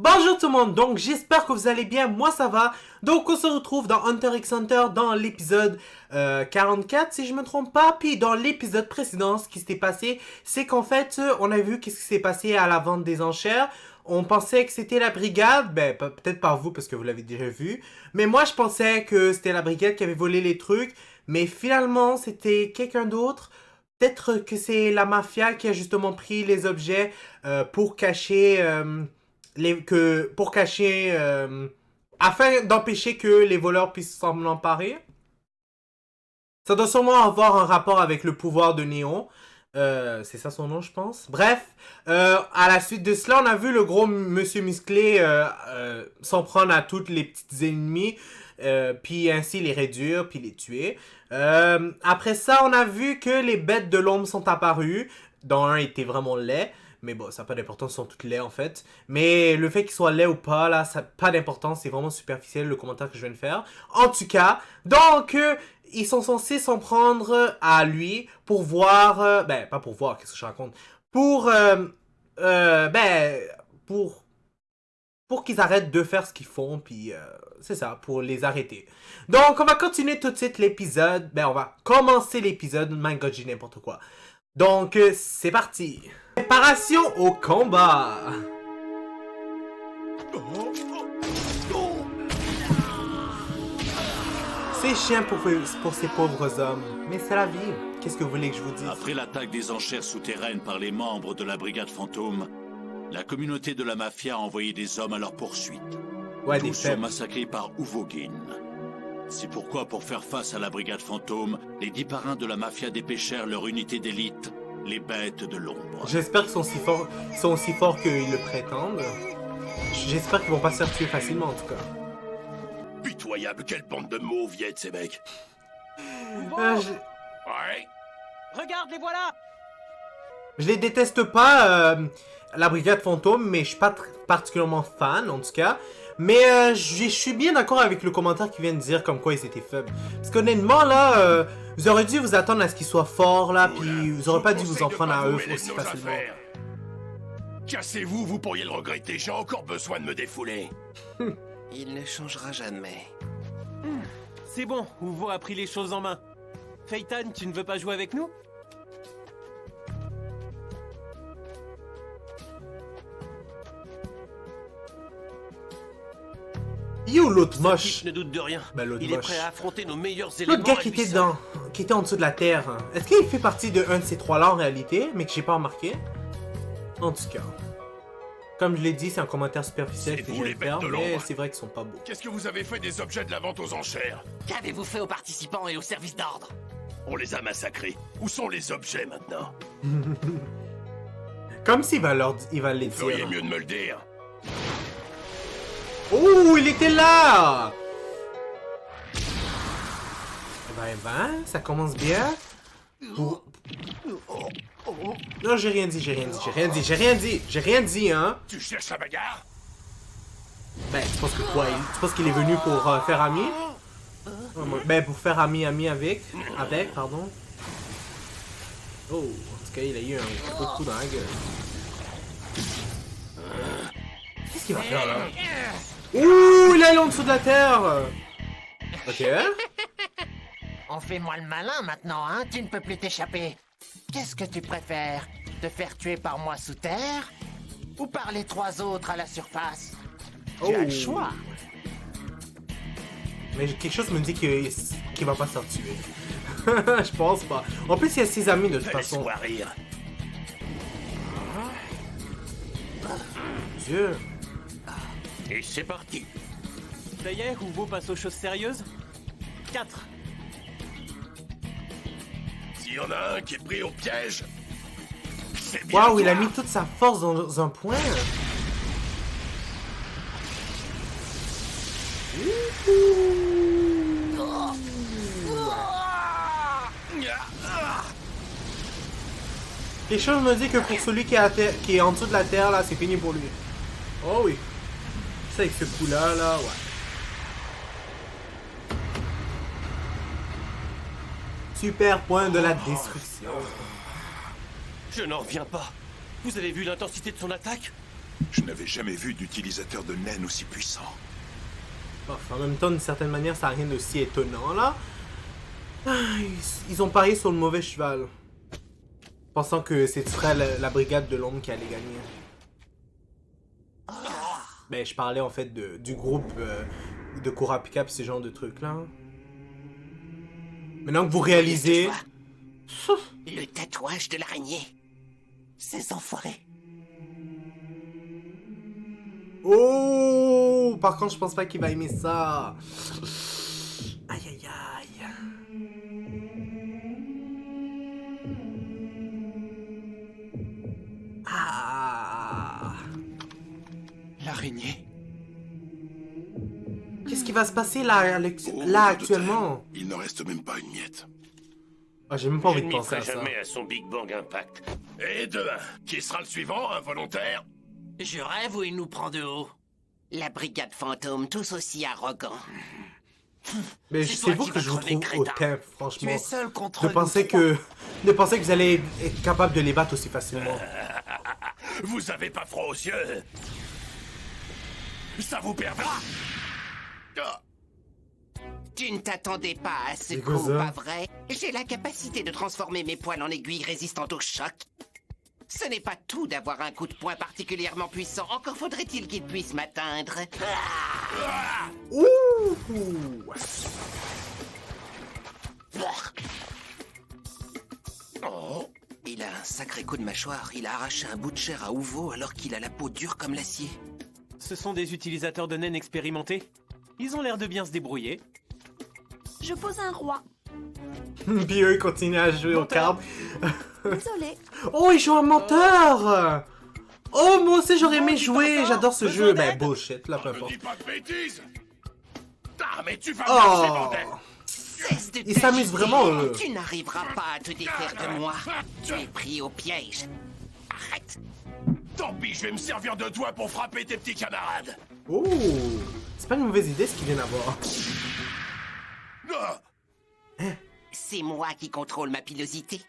Bonjour tout le monde, donc j'espère que vous allez bien, moi ça va. Donc on se retrouve dans Hunter x Hunter dans l'épisode 44 si je me trompe pas. Puis dans l'épisode précédent, ce qui s'était passé, c'est qu'en fait on a vu qu'est-ce qui s'est passé à la vente des enchères. On pensait que c'était la brigade, ben peut-être pas vous parce que vous l'avez déjà vu. Mais moi je pensais que c'était la brigade qui avait volé les trucs. Mais finalement c'était quelqu'un d'autre. Peut-être que c'est la mafia qui a justement pris les objets pour cacher... afin d'empêcher que les voleurs puissent s'en emparer. Ça doit sûrement avoir un rapport avec le pouvoir de Néon. C'est ça son nom, je pense. Bref, à la suite de cela, on a vu le gros monsieur musclé s'en prendre à toutes les petites ennemis, puis ainsi les réduire, puis les tuer. Après ça, on a vu que les bêtes de l'ombre sont apparues, dont un était vraiment laid. Mais bon, ça n'a pas d'importance, ils sont toutes laids en fait. Mais le fait qu'ils soient laids ou pas, là, ça n'a pas d'importance, c'est vraiment superficiel le commentaire que je viens de faire. En tout cas, donc, ils sont censés s'en prendre à lui pour voir... ben, pas pour voir, qu'est-ce que je raconte? Pour... pour qu'ils arrêtent de faire ce qu'ils font, puis c'est ça, pour les arrêter. Donc, on va continuer tout de suite l'épisode. Ben, on va commencer l'épisode. My God, j'ai n'importe quoi. Donc, c'est parti. Préparation au combat. C'est chiant pour ces pauvres hommes. Mais c'est la vie. Qu'est-ce que vous voulez que je vous dise? Après l'attaque des enchères souterraines par les membres de la brigade fantôme, la communauté de la mafia a envoyé des hommes à leur poursuite. Ouais, Tous des sont faibles. massacrés par Uvogin. C'est pourquoi, pour faire face à la brigade fantôme, les 10 parrains de la mafia dépêchèrent leur unité d'élite, les bêtes de l'ombre. J'espère qu'ils sont aussi forts qu'ils le prétendent. J'espère qu'ils vont pas se faire tuer facilement en tout cas. Pitoyable, quelle bande de mauviettes ces mecs. Euh, Ouais. Regarde, les voilà! je les déteste pas, la brigade fantôme, mais je suis pas particulièrement fan en tout cas. Mais je suis bien d'accord avec le commentaire qui vient de dire comme quoi ils étaient faibles. Parce qu'honnêtement là, vous aurez dû vous attendre à ce qu'ils soient forts là, puis vous aurez pas dû vous en prendre à eux aussi facilement. Cassez-vous, vous pourriez le regretter, j'ai encore besoin de me défouler. Il ne changera jamais. C'est bon, Uvo a pris les choses en main. Phaeton, tu ne veux pas jouer avec nous? Yo l'autre Ce moche. type ne doute de rien. Ben, l'autre Il est moche. prêt à affronter nos meilleurs éléments. L'autre gars à qui lui était seul. qui était en dessous de la terre. Est-ce qu'il fait partie de un de ces trois-là en réalité, mais que j'ai pas remarqué? En tout cas. Comme je l'ai dit, c'est un commentaire superficiel C'est que vous, je vais les faire, bêtes de mais l'ombre. c'est vrai qu'ils sont pas beaux. Qu'est-ce que vous avez fait des objets de la vente aux enchères? Qu'avez-vous fait aux participants et aux services d'ordre? On les a massacrés. Où sont les objets maintenant? Comme s'il va il va les Vous feriez dire. mieux de me le dire. Oh, il était là! Eh ben, ça commence bien. Pour... Non, j'ai rien dit, hein. Tu cherches la bagarre? Ben, tu penses que quoi? Tu penses qu'il est venu pour faire ami? Ben, pour faire ami avec, pardon. Oh, en tout cas, il a eu un gros coup dans la gueule. Qu'est-ce qu'il va faire, là? Ouh, il est allé en dessous de la terre! Ok. On fait moi le malin maintenant, hein? Tu ne peux plus t'échapper. Qu'est-ce que tu préfères? Te faire tuer par moi sous terre? Ou par les trois autres à la surface? Tu as le choix. Mais quelque chose me dit qu'il va pas s'en tuer. Je pense pas. En plus, il y a ses amis de toute façon. Laisse-moi rire. Dieu. Et c'est parti. Ça y est, Uvo passe aux choses sérieuses? 4. S'il y en a un qui est pris au piège, c'est bien. Waouh, il a toi. mis toute sa force dans un point. Quelque chose me dit que pour celui qui est en dessous de la terre, là, c'est fini pour lui. Oh oui. C'est avec ce coup-là, là, ouais. Super point de la destruction. Je n'en reviens pas. Vous avez vu l'intensité de son attaque? Je n'avais jamais vu d'utilisateur de naine aussi puissant. Enfin, en même temps, d'une certaine manière, ça n'a rien d'aussi étonnant, là. Ils ont parié sur le mauvais cheval. Pensant que ce serait la brigade de l'ombre qui allait gagner. Ben, je parlais en fait du groupe de Kurapika pis ce genre de trucs là. Maintenant que vous réalisez... Le tatouage de l'araignée. Ces enfoirés. Oh! Par contre, je pense pas qu'il va aimer ça. Aïe aïe aïe. Ah! L'araignée. Qu'est-ce qui va se passer là, actuellement? Il ne reste même pas une miette. Ah, j'ai même pas Je envie ne de m'y penser à ferai ça. jamais à son Big Bang Impact. Et de un. Qui sera le suivant, un volontaire? Je rêve ou il nous prend de haut? La brigade fantôme, tous aussi arrogants. Mais C'est c'est toi vous qui que vas je vous crever, trouve crétin. hautain, Tu franchement. es seul contre De nous penser trois. que vous allez être capable de les battre aussi facilement. Vous avez pas froid aux yeux? Ça vous perdra? Ah. Tu ne t'attendais pas à ce C'est quoi coup, ça? pas vrai? J'ai la capacité de transformer mes poils en aiguilles résistantes au choc. Ce n'est pas tout d'avoir un coup de poing particulièrement puissant. Encore faudrait-il qu'il puisse m'atteindre. Ouh! Oh, il a un sacré coup de mâchoire. Il a arraché un bout de chair à Uvo alors qu'il a la peau dure comme l'acier. Ce sont des utilisateurs de naines expérimentés. Ils ont l'air de bien se débrouiller. Je pose un roi. Puis eux, ils continuent à jouer aux cartes. Désolé. Oh, ils jouent un menteur! Oh, moi aussi, j'aurais aimé jouer. J'adore ce jeu. Ben, bullshit, là, peu Ne importe. dis pas de bêtises! Ah, mais tu vas marcher, Oh! bordel! Cesse de Ils s'amusent t'agiter. vraiment, eux. Tu n'arriveras pas à te défaire de moi. Tu es pris au piège. Arrête. Tant pis, je vais me servir de toi pour frapper tes petits camarades! Oh! C'est pas une mauvaise idée, ce qu'ils viennent d'avoir. Ah. C'est moi qui contrôle ma pilosité.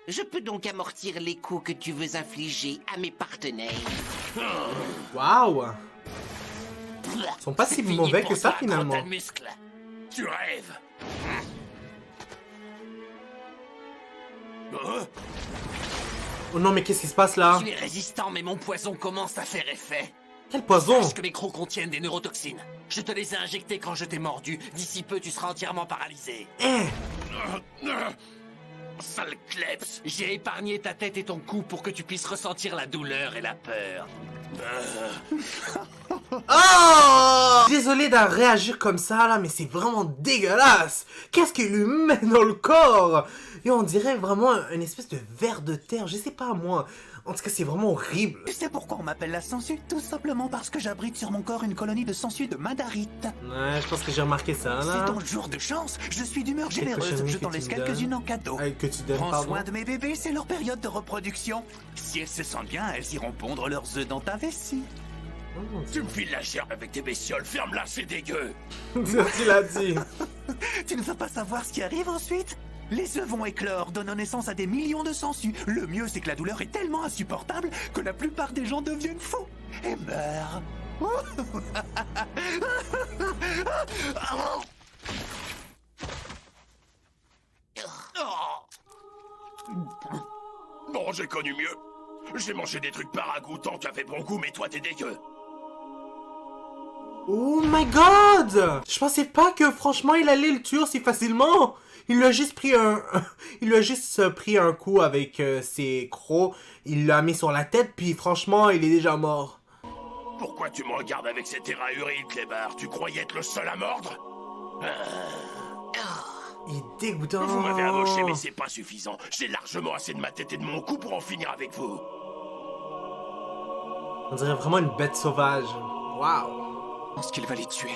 Je peux donc amortir les coups que tu veux infliger à mes partenaires. Waouh! Ils sont pas si C'est fini mauvais pour que ça, toi, finalement. gros tas de muscles. Tu rêves! Hein? Oh non, mais qu'est-ce qui se passe là? Tu es résistant, mais mon poison commence à faire effet. Quel poison? Sache que mes crocs contiennent des neurotoxines. Je te les ai injectés quand je t'ai mordu. D'ici peu, tu seras entièrement paralysé. Sale kleps! J'ai épargné ta tête et ton cou pour que tu puisses ressentir la douleur et la peur. Oh! Désolé de réagir comme ça là, mais c'est vraiment dégueulasse! Qu'est-ce qu'il lui met dans le corps? Et on dirait vraiment une espèce de ver de terre, je sais pas moi. En tout cas, c'est vraiment horrible. Tu sais pourquoi on m'appelle la sangsue? Tout simplement parce que j'abrite sur mon corps une colonie de sangsues de Mandarite. Ouais, je pense que j'ai remarqué ça C'est là. ton jour de chance. Je suis d'humeur généreuse. cochonneries Je que t'en tu laisse me quelques-unes donnes. en cadeau. Que tu donnes, Prends pardon. soin de mes bébés, c'est leur période de reproduction. Si elles se sentent bien, elles iront pondre leurs œufs dans ta vessie. Oh, Tu me files la chair avec tes bestioles, ferme-la, c'est dégueu! tu l'as dit. Tu ne veux pas savoir ce qui arrive ensuite? Les œufs vont éclore, donnant naissance à des millions de sangsues. Le mieux, c'est que la douleur est tellement insupportable que la plupart des gens deviennent fous et meurent. Bon, j'ai connu mieux. J'ai mangé des trucs pas ragoûtants qui avaient bon goût, mais toi t'es dégueu. Oh my god! Je pensais pas que franchement il allait le tuer aussi facilement. Il lui a juste pris il lui a juste pris un coup avec ses crocs. Il l'a mis sur la tête, puis franchement, il est déjà mort. Pourquoi tu me regardes avec cet air ahuri, Clébar? Tu croyais être le seul à mordre? Il est dégoûtant. Vous m'avez amoché, mais c'est pas suffisant. J'ai largement assez de ma tête et de mon cou pour en finir avec vous. On dirait vraiment une bête sauvage. Waouh. Je pense qu'il va les tuer.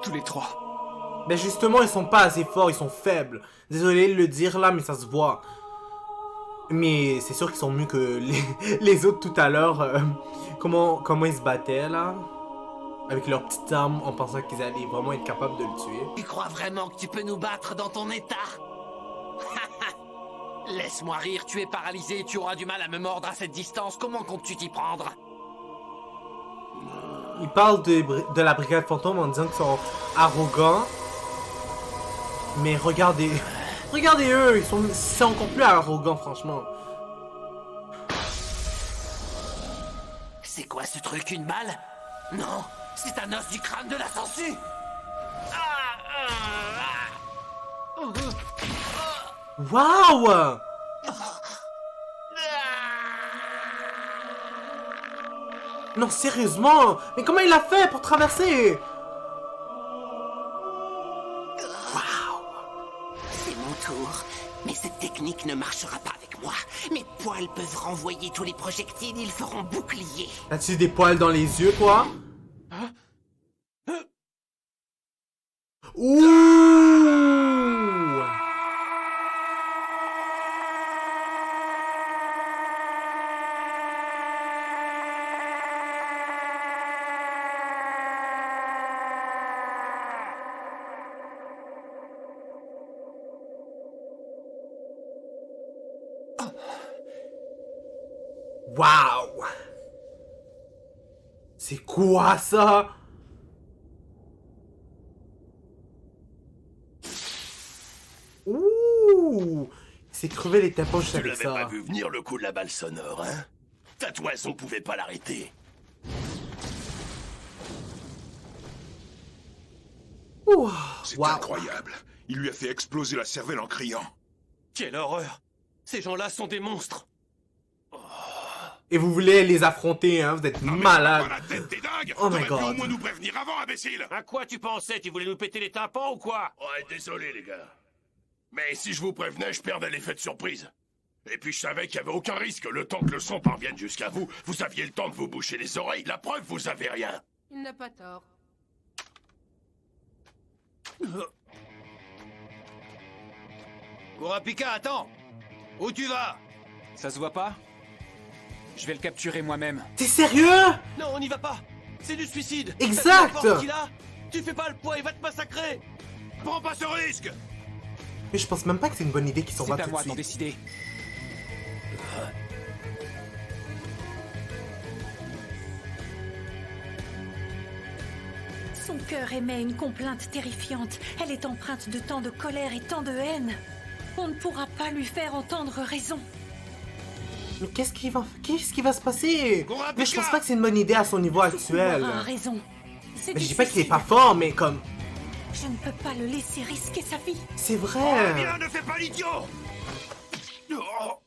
Tous les trois. Mais justement, ils sont pas assez forts, ils sont faibles. Désolé de le dire là, mais ça se voit. Mais c'est sûr qu'ils sont mieux que les autres tout à l'heure. Comment ils se battaient là? Avec leurs petites armes en pensant qu'ils allaient vraiment être capables de le tuer. Tu crois vraiment que tu peux nous battre dans ton état? Laisse-moi rire, tu es paralysé, tu auras du mal à me mordre à cette distance. Comment comptes-tu t'y prendre? Il parle de la brigade fantôme en disant qu'ils sont arrogants. Mais regardez. Regardez eux, c'est encore plus arrogant, franchement. C'est quoi ce truc, une balle? Non, c'est un os du crâne de la sangsue. Waouh! Non, sérieusement! Mais comment il a fait pour traverser? C'est mon tour. Mais cette technique ne marchera pas avec moi. Mes poils peuvent renvoyer tous les projectiles, ils feront bouclier. As-tu des poils dans les yeux, toi? Ouh! Waouh! C'est quoi ça? Ouh! Il s'est crevé les tympans juste Tu avec l'avais ça. pas vu venir le coup de la balle sonore, hein? Ta toison pouvait pas l'arrêter. Ouh! C'est Waouh! incroyable. Il lui a fait exploser la cervelle en criant. Quelle horreur! Ces gens-là sont des monstres! Et vous voulez les affronter, hein? Vous êtes malade. Pas la tête, t'es dingue! Oh my T'aurais pu God. au moins nous prévenir avant, imbécile! À quoi tu pensais? Tu voulais nous péter les tympans ou quoi? Ouais, désolé, les gars. Mais si je vous prévenais, je perdais l'effet de surprise. Et puis je savais qu'il n'y avait aucun risque. Le temps que le son parvienne jusqu'à vous, vous aviez le temps de vous boucher les oreilles. La preuve, vous avez rien. Il n'a pas tort. Kurapika, attends! Où tu vas? Ça se voit pas? Je vais le capturer moi-même. T'es sérieux? Non, on n'y va pas! C'est du suicide! Exact. T'as vu la force qu'il a? Tu fais pas le poids, il va te massacrer! Prends pas ce risque! Mais je pense même pas que c'est une bonne idée qu'ils s'en C'est va à tout de moi d'en suite. décider. Son cœur émet une complainte terrifiante. Elle est empreinte de tant de colère et tant de haine. On ne pourra pas lui faire entendre raison. Mais qu'est-ce qui va se passer? Kurapika! Mais je pense pas que c'est une bonne idée à son niveau actuel. Il aura raison. C'est Mais du je dis pas qu'il est suicide. pas fort, mais comme... Je ne peux pas le laisser risquer sa vie. C'est Oh, vrai. bien, ne fais pas l'idiot! Oh.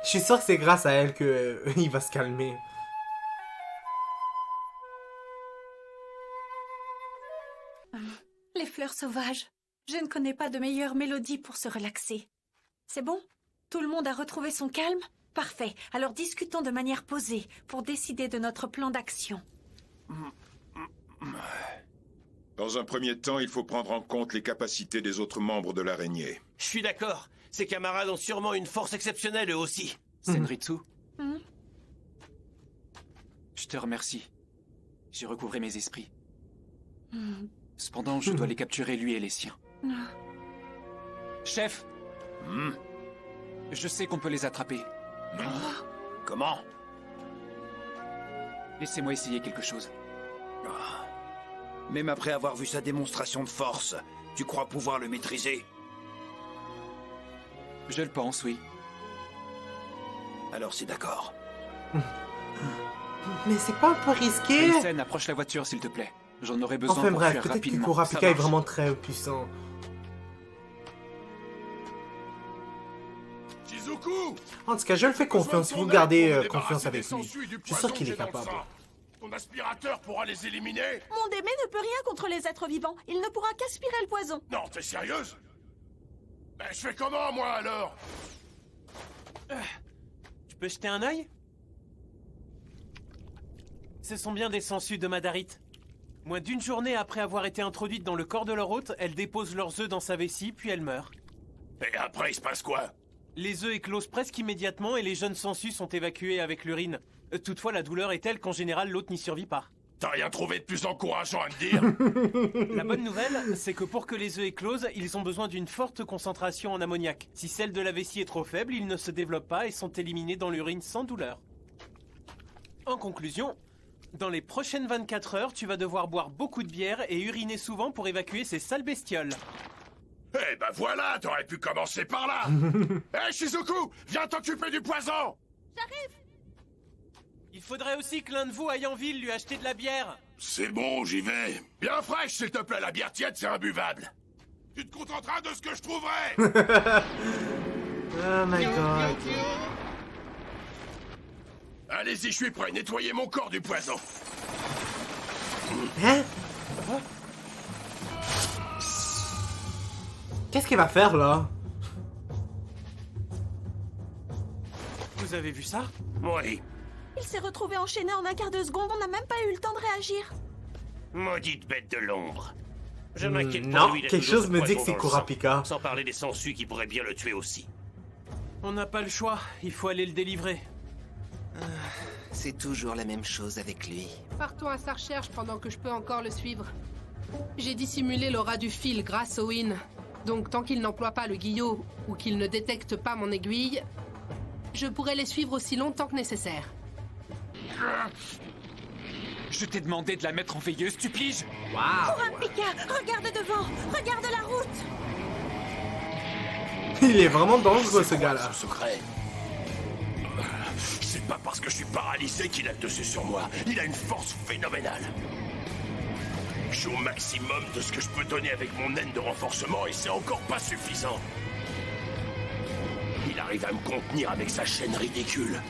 Je suis sûr que c'est grâce à elle que il va se calmer. Les fleurs sauvages. Je ne connais pas de meilleure mélodie pour se relaxer. C'est bon? Tout le monde a retrouvé son calme? Parfait. Alors discutons de manière posée pour décider de notre plan d'action. Dans un premier temps, il faut prendre en compte les capacités des autres membres de l'araignée. Je suis d'accord. Ces camarades ont sûrement une force exceptionnelle eux aussi. Senritsu, Hmm? je te remercie. J'ai recouvré mes esprits. Hmm. Cependant, je dois les capturer, lui et les siens. Ah. Chef, je sais qu'on peut les attraper. Comment? Laissez-moi essayer quelque chose. Même après avoir vu sa démonstration de force, tu crois pouvoir le maîtriser? Je le pense, oui. Alors c'est d'accord. Mais c'est pas un peu risqué? Tensen, approche la voiture, s'il te plaît. J'en aurai besoin Enfin pour bref, fuir peut-être que rapidement. Kurapika Ça est marche. vraiment très puissant. Shizuku! En tout cas, je le fais confiance. Si vous gardez confiance avec lui, je suis sûr qu'il est capable. Ton aspirateur pourra les éliminer? Mon démé ne peut rien contre les êtres vivants. Il ne pourra qu'aspirer le poison. Non, t'es sérieuse? Ben, je fais comment, moi, alors? Tu peux jeter un œil? Ce sont bien des sangsues de Madarite. Moins d'une journée après avoir été introduites dans le corps de leur hôte, elles déposent leurs œufs dans sa vessie, puis elles meurent. Et après, il se passe quoi? Les œufs éclosent presque immédiatement et les jeunes sangsues sont évacuées avec l'urine. Toutefois, la douleur est telle qu'en général, l'autre n'y survit pas. T'as rien trouvé de plus encourageant à me dire? La bonne nouvelle, c'est que pour que les œufs éclosent, ils ont besoin d'une forte concentration en ammoniac. Si celle de la vessie est trop faible, ils ne se développent pas et sont éliminés dans l'urine sans douleur. En conclusion, dans les prochaines 24 heures, tu vas devoir boire beaucoup de bière et uriner souvent pour évacuer ces sales bestioles. Eh ben voilà, t'aurais pu commencer par là. Hé Shizuku, viens t'occuper du poison. J'arrive. Il faudrait aussi que l'un de vous aille en ville lui acheter de la bière. C'est bon, j'y vais. Bien fraîche, s'il te plaît, la bière tiède, c'est imbuvable. Tu te contenteras de ce que je trouverai. Oh my god. Allez-y, je suis prêt, nettoyez mon corps du poison. Hein? Qu'est-ce qu'il va faire là? Vous avez vu ça? Oui. Il s'est retrouvé enchaîné en un quart de seconde, on n'a même pas eu le temps de réagir. Maudite bête de l'ombre. Je m'inquiète pour Non, lui, il a quelque toujours chose ce me dit poison que c'est dans le sang. Kurapika. Sans parler des sangsues qui pourraient bien le tuer aussi. On n'a pas le choix, il faut aller le délivrer. C'est toujours la même chose avec lui. Partons à sa recherche pendant que je peux encore le suivre. J'ai dissimulé l'aura du fil grâce au Win. Donc tant qu'il n'emploie pas le guillot ou qu'il ne détecte pas mon aiguille, je pourrai les suivre aussi longtemps que nécessaire. Je t'ai demandé de la mettre en veilleuse, tu piges? Waouh! Kurapika, regarde devant, regarde la route. Il est vraiment dangereux ce gars-là. Ce secret. C'est pas parce que je suis paralysé qu'il a le dessus sur moi. Il a une force phénoménale. Je suis au maximum de ce que je peux donner avec mon naine de renforcement et c'est encore pas suffisant. Il arrive à me contenir avec sa chaîne ridicule.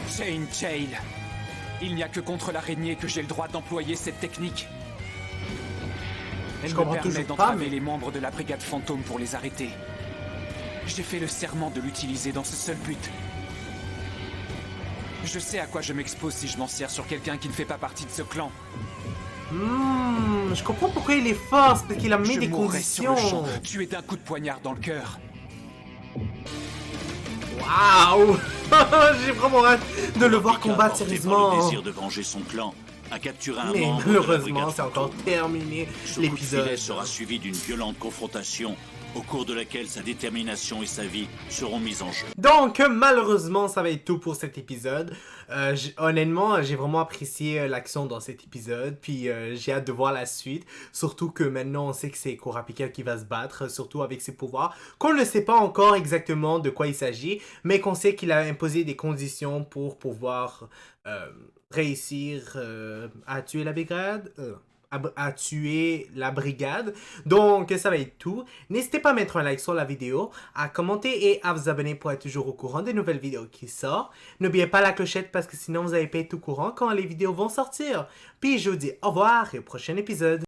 Chain Chain. Il n'y a que contre l'araignée que j'ai le droit d'employer cette technique. Elle Je me comprends permet toujours pas, d'entraver mais... les membres de la brigade fantôme pour les arrêter. J'ai fait le serment de l'utiliser dans ce seul but. Je sais à quoi je m'expose si je m'en sers sur quelqu'un qui ne fait pas partie de ce clan. Je comprends pourquoi il est fort, c'est parce qu'il a mis des mourrai sur le conditions. champ, tué d'un coup de poignard dans le cœur. Waouh! J'ai vraiment hâte de le voir combattre Porté par sérieusement. le désir de venger son clan, a capturé un Mais membre de la malheureusement, brigade c'est encore fantôme. terminé Ce coup de l'épisode. filet sera suivi d'une violente confrontation au cours de laquelle sa détermination et sa vie seront mises en jeu. Donc, malheureusement, ça va être tout pour cet épisode. Honnêtement, j'ai vraiment apprécié l'action dans cet épisode, puis j'ai hâte de voir la suite. Surtout que maintenant, on sait que c'est Kurapika qui va se battre, surtout avec ses pouvoirs, qu'on ne sait pas encore exactement de quoi il s'agit, mais qu'on sait qu'il a imposé des conditions pour pouvoir réussir à tuer la brigade. À tuer la brigade. Donc, ça va être tout. N'hésitez pas à mettre un like sur la vidéo, à commenter et à vous abonner pour être toujours au courant des nouvelles vidéos qui sortent. N'oubliez pas la clochette parce que sinon vous n'allez pas être au courant quand les vidéos vont sortir. Puis je vous dis au revoir et au prochain épisode.